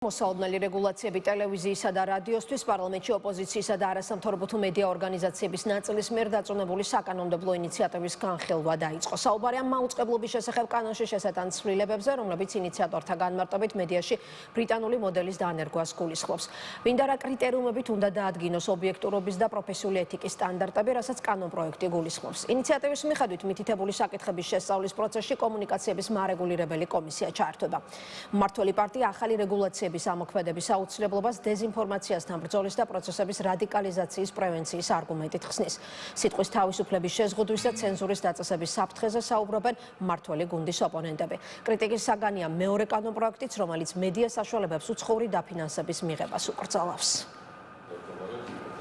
მოსალოდნელი რეგულაციები ტელევიზიისა და რადიოსთვის პარლამენტში ოპოზიციისა და არასამთავრობო მედია ორგანიზაციების ნაწილის მიერ დაწუნებული საკანონმდებლო ინიციატივის განხილვა დაიწყო. საუბარია მაუწყებლობის შესახებ კანონში შესატან ცვლილებებზე, რომლებიც ინიციატორთა განმარტებით მედიაში ბრიტანული მოდელის დანერგვას გულისხმობს. ვინდა რა კრიტერიუმებით უნდა დაადგინოს ობიექტურობის და პროფესიული ეთიკის სტანდარტები, რასაც კანონპროექტი გულისხმობს. ინიციატივის მიხედვით მითითებული საკითხების შესწავლის პროცესში კომუნიკაციების მარეგულირებელი კომისია ჩაერთვება. მმართველი პარტია ახალი რეგულაციების ამოქმედების აუცილებლობას დეზინფორმაციასთან ბრძოლის და პროცესების რადიკალიზაციის პრევენციის არგუმენტით ხსნის. სიტყვის თავისუფლების შეზღუდვის და ცენზურის დაწესების საფრთხეზე საუბრობენ მმართველი გუნდის ოპონენტები. კრიტიკის საგანია მეორე კანონპროექტიც, რომელიც მედია საშუალებებს უცხოური დაფინანსების მიღებას უკრძალავს.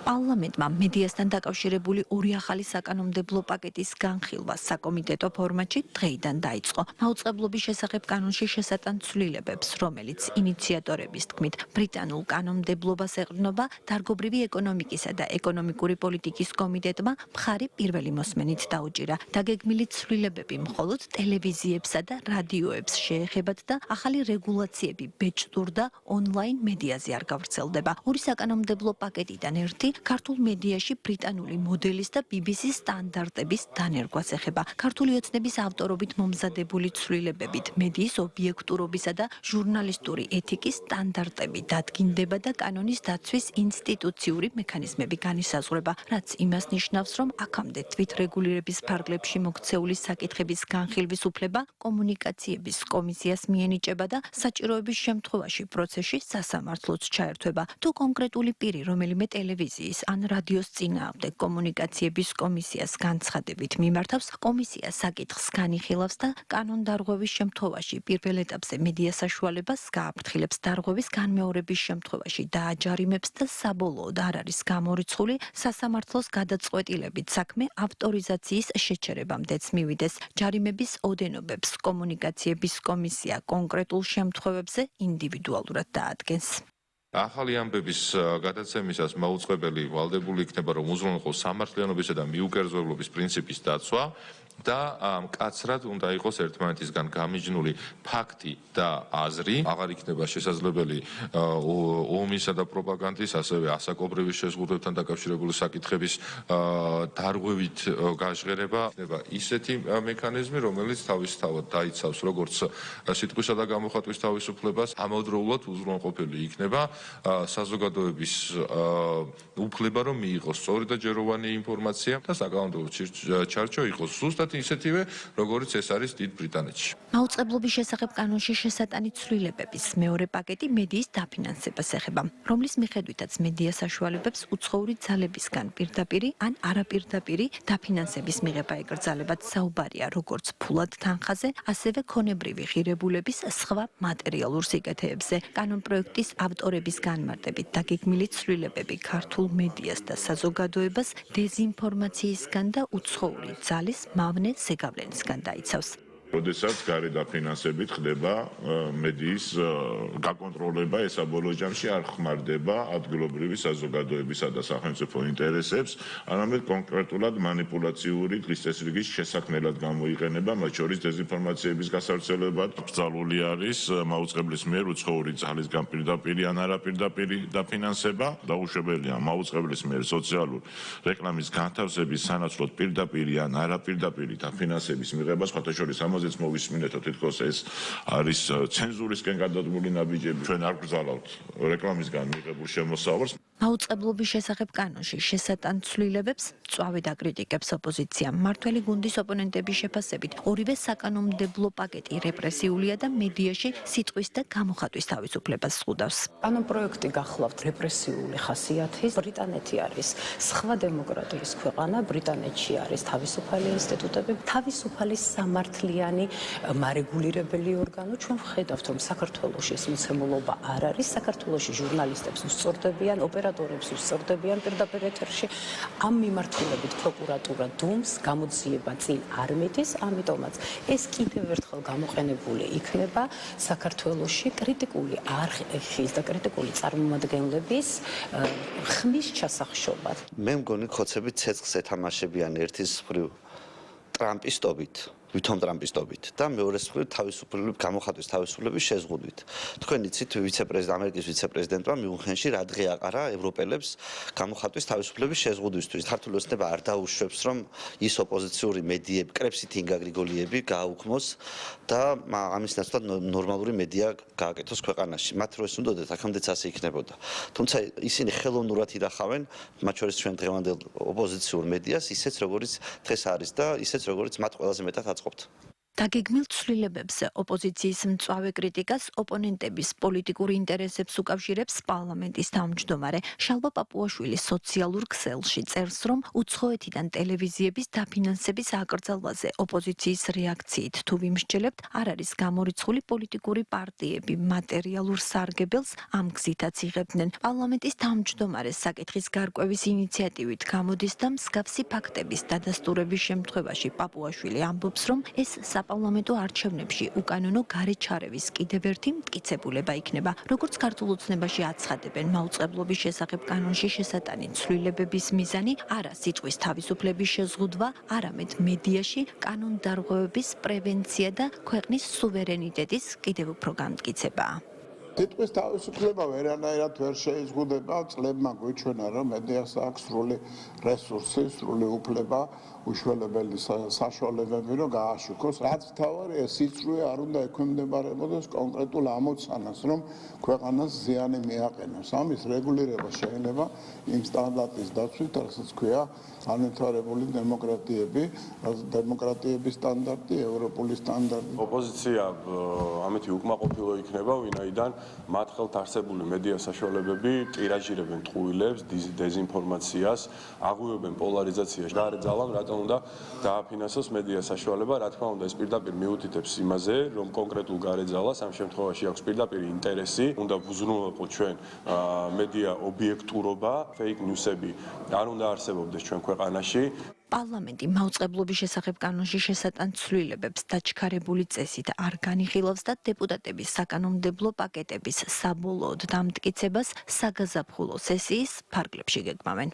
პარლამენტმა მედიასთან დაკავშირებული ორი ახალი საკანონმდებლო პაკეტის განხილვა საკომიტეტო ფორმატში დღეიდან დაიწყო. მაუწყებლობის შესახებ კანონში შესატან ცვლილებებს, რომელიც ინიციატორების თქმით ბრიტანულ კანონმდებლობას ეყრდნობა, დარგობრივი ეკონომიკისა და ეკონომიკური პოლიტიკის კომიტეტმა მხარი პირველი მოსმენით დაუჭირა. დაგეგმილი ცვლილებები მხოლოდ ტელევიზიებსა და რადიოებს შეეხებათ და ახალი რეგულაციები ბეჭდურ და ონლაინ მედიაზე არ გავრცელდება. ორი საკანონმდებლო პაკეტიდან ერთი ქართულ მედიაში ბრიტანული მოდელის და BBC-ის სტანდარტების დანერგვას ეხება. ქართული ოცნების ავტორობით მომზადებული ცვლილებებით მედიის ობიექტურობისა და ჟურნალისტური ეთიკის სტანდარტები დადგინდება და კანონის დაცვის ინსტიტუციური მექანიზმები განისაზღვრება, რაც იმას ნიშნავს, რომ აქამდე თვითრეგულირების ფარგლებში მოქცეული საკითხების განხილვის უფლება კომუნიკაციების კომისიას მიენიჭება და საჭიროების შემთხვევაში პროცესში სასამართლოც ჩაერთვება. თუ კონკრეტული პირი რომელიმე ტელევიზიის ან რადიოს წინააღმდეგ კომუნიკაციების კომისიას განცხადებით მიმართავს, კომისია საკითხს განიხილავს და კანონდარღვევის შემთხვევაში პირველ ეტაპზე მედია საშუალებას გააფრთხილებს, დარღვევის განმეორების შემთხვევაში დააჯარიმებს და საბოლოოდ არ არის გამორიცხული სასამართლოს გადაწყვეტილებით საქმე ავტორიზაციის შეჩერებამდეც მივიდეს. ჯარიმების ოდენობებს კომუნიკაციების კომისია კონკრეტულ შემთხვევებზე ინდივიდუალურად დაადგენს. ახალი ამბების გადაცემისას მაუწყებელი ვალდებული იქნება, რომ უზრუნველყოს სამართლიანობისა და მიუკერძოებლობის პრინციპის დაცვა და მკაცრად უნდა იყოს ერთმანეთისგან გამიჯნული ფაქტი და აზრი. აღარ იქნება შესაძლებელი ომისა და პროპაგანდის, ასევე ასაკობრივის შეზღუდვებთან დაკავშირებული საკითხების დარღვევით გაჟღერება. იქნება ისეთი მექანიზმი, რომელიც თავისთავად დაიცავს როგორც სიტყვისა და გამოხატვის თავისუფლებას, ამავდროულად უზრუნველყოფილი იქნება საზოგადოების უფლება, რომ მიიღოს სწორი და ჯეროვანი ინფორმაცია და საკანონმდებლო ჩარჩო იყოს ზუსტად ისეთივე, როგორც ეს არის დიდ ბრიტანეთში. მაუწყებლობის შესახებ კანონში შესატანი ცვლილებების მეორე პაკეტი მედიის დაფინანსებას ეხება, რომლის მიხედვითაც მედია საშუალებებს უცხოური ძალებისგან პირდაპირი ან არაპირდაპირი დაფინანსების მიღება ეკრძალებათ. საუბარია როგორც ფულად თანხაზე, ასევე ქონებრივი ღირებულების სხვა მატერიალურ სიკეთეებზე. კანონპროექტის ავტორების განმარტებით დაგეგმილი ცვლილებები ქართულ მედიას და საზოგადოებას დეზინფორმაციისგან და უცხოური ძალის მავნე ზეგავლენისგან დაიცავს. როდესაც გარე დაფინანსებით ხდება მედიის გაკონტროლება, ეს საბოლოო ჯამში არ ხმარდება ადგილობრივი საზოგადოებისა და სახელმწიფო ინტერესებს, არამედ კონკრეტულად манипуляციური დღის წესრიგის შესაქმნელად გამოიყენება, მათ შორის დეზინფორმაციების გასავრცელებად. ბრძოლული არის მაუწყებლის მიერ უცხოური ძალისგან პირდაპირი ან არაპირდაპირი დაფინანსება. დაუშვებელია მაუწყებლის მიერ სოციალურ რეკლამის განთავსების სანაცვლოდ პირდაპირი ან არაპირდაპირი დაფინანსების მიღება, სხვათა შორის ამაზეც მოვისმინეთ, თითქოს ეს არის ცენზურისკენ გადადგმული ნაბიჯები. ჩვენ არ გრძალავთ რეკლამისგან მიღებულ შემოსავალს. მაუწყებლობის შესახებ კანონში შესატან ცვლილებებს მწვავედ აკრიტიკებს ოპოზიცია. მმართველი გუნდის ოპონენტების შეფასებით, ორივე საკანონმდებლო პაკეტი რეპრესიულია და მედიაში სიტყვის და გამოხატვის თავისუფლებას ზღუდავს. კანონპროექტი გახლავთ რეპრესიული ხასიათის. ბრიტანეთი არის სხვა დემოკრატიის ქვეყანა, ბრიტანეთში არის თავისუფალი ინსტიტუტები, თავისუფალი სამართლიანი მარეგულირებელი ორგანო. ჩვენ ვხედავთ, რომ საქართველოში ეს მოცემულობა არ არის. საქართველოში ჟურნალისტებს უსწორდებიან, ოპერატორებს უსწორდებიან პირდაპირ ეთერში. ამ მიმართულებით პროკურატურა დუმს გამოძიება წინ არ მიდის, ამიტომაც ეს კიდევ ერთხელ გამოყენებული იქნება საქართველოში კრიტიკული არხის და კრიტიკული წარმომადგენლების ხმის ჩასახშობად. მე მგონი ხოცები ცეცხლს ეთამაშებიან ერთის მხრივ ტრამპის ტობით. ვითომტრამპისტობით და მეორეს მხრივ თავისუფლების გამოხატვის თავისუფლების შეზღუდვით. თქვენ იცით ამერიკის ვიცე-პრეზიდენტმა მიუნხენში რა დღე აყარა ევროპელებს გამოხატვის თავისუფლების შეზღუდვისთვის. ქართული ოცნება არ დაუშვებს, რომ ის ოპოზიციური მედიები, კრეფსით ინგა გრიგოლიები გააუქმოს და ამის ნაცვლად ნორმალური მედია გააკეთოს ქვეყანაში. მათ რო ეს უნდათ, აქამდეც ასე იქნებოდა. თუმცა ისინი ხელოვნურად ირახავენ, მათ შორის ჩვენ დღევანდელ ოპოზიციურ მედიას, ისეც როგორც დღეს არის და ისეც როგორც მათ ყველაზე მეტად აწყობთ. დაგეგმილ ცვლილებებს ოპოზიციის მწვავე კრიტიკას ოპონენტების პოლიტიკური ინტერესებს უკავშირებს პარლამენტის თავმჯდომარე შალვა პაპუაშვილი სოციალურ ქსელში წერს, რომ უცხოეთიდან ტელევიზიების დაფინანსების აკრძალვაზე ოპოზიციის რეაქციით თუ ვიმსჯელებთ, არ არის გამორიცხული პოლიტიკური პარტიები მატერიალურ სარგებელს ამ გზითაც იღებდნენ. პარლამენტის თავმჯდომარეს საკითხის გარკვევის ინიციატივით გამოდის და მსგავსი ფაქტების დადასტურების შემთხვევაში პაპუაშვილი ამბობს, რომ ეს საპარლამენტო არჩევნებში უკანონო გარეჩარევის კიდევ ერთი მტკიცებულება იქნება. როგორც ქართულ ოცნებაში აცხადებენ, მაუწყებლობის შესახებ კანონში შესატანი ცვლილებების მიზანი არა სიტყვის თავისუფლების შეზღუდვა, არამედ მედიაში კანონდარღვევების პრევენცია და ქვეყნის სუვერენიტეტის კიდევ უფრო გამტკიცებაა. სიტყვის თავისუფლება ვერანაირად ვერ შეიზღუდება. წლებმა გვიჩვენა, რომ მედიას აქვს სრული რესურსი, სრული უფლება, უშველებელი საშუალებები, რომ გააშუქოს. რაც მთავარია, სიწრუე არ უნდა ექვემდებარებოდეს კონკრეტულ ამოცანას, რომ ქვეყანას ზიანი მიაყენოს. ამის რეგულირება შეიძლება იმ სტანდარტის დაცვით, რასაც ქვია განვითარებული დემოკრატიების სტანდარტი, ევროპული სტანდარტი. ოპოზიცია ამეთი უკმაყოფილო იქნება, ვინაიდან მათ ხელთ არსებული მედია საშუალებები ტირაჟირებენ ტყუილებს, დეზინფორმაციას, აღვივებენ პოლარიზაციაში. გაარძალავ, რატომ უნდა დააფინანსოს მედია საშუალება, რა თქმა უნდა, ეს პირდაპირ მიუთითებს იმაზე, რომ კონკრეტულ გარეძალას ამ შემთხვევაში აქვს პირდაპირ ინტერესი, უნდა ვუზრუნველყოთ ჩვენ მედია ობიექტურობა, fake news-ები არ უნდა არსებობდეს ჩვენ ქვეყანაში. პარლამენტი მაუწყებლობის შესახებ კანონში შესატან ცვლილებებს დაჩქარებული წესით არ განიხილავს და დეპუტატების საკანონმდებლო პაკეტების საბოლოოდ დამტკიცებას საგაზაფხულო სესიის ფარგლებში გეგმავენ.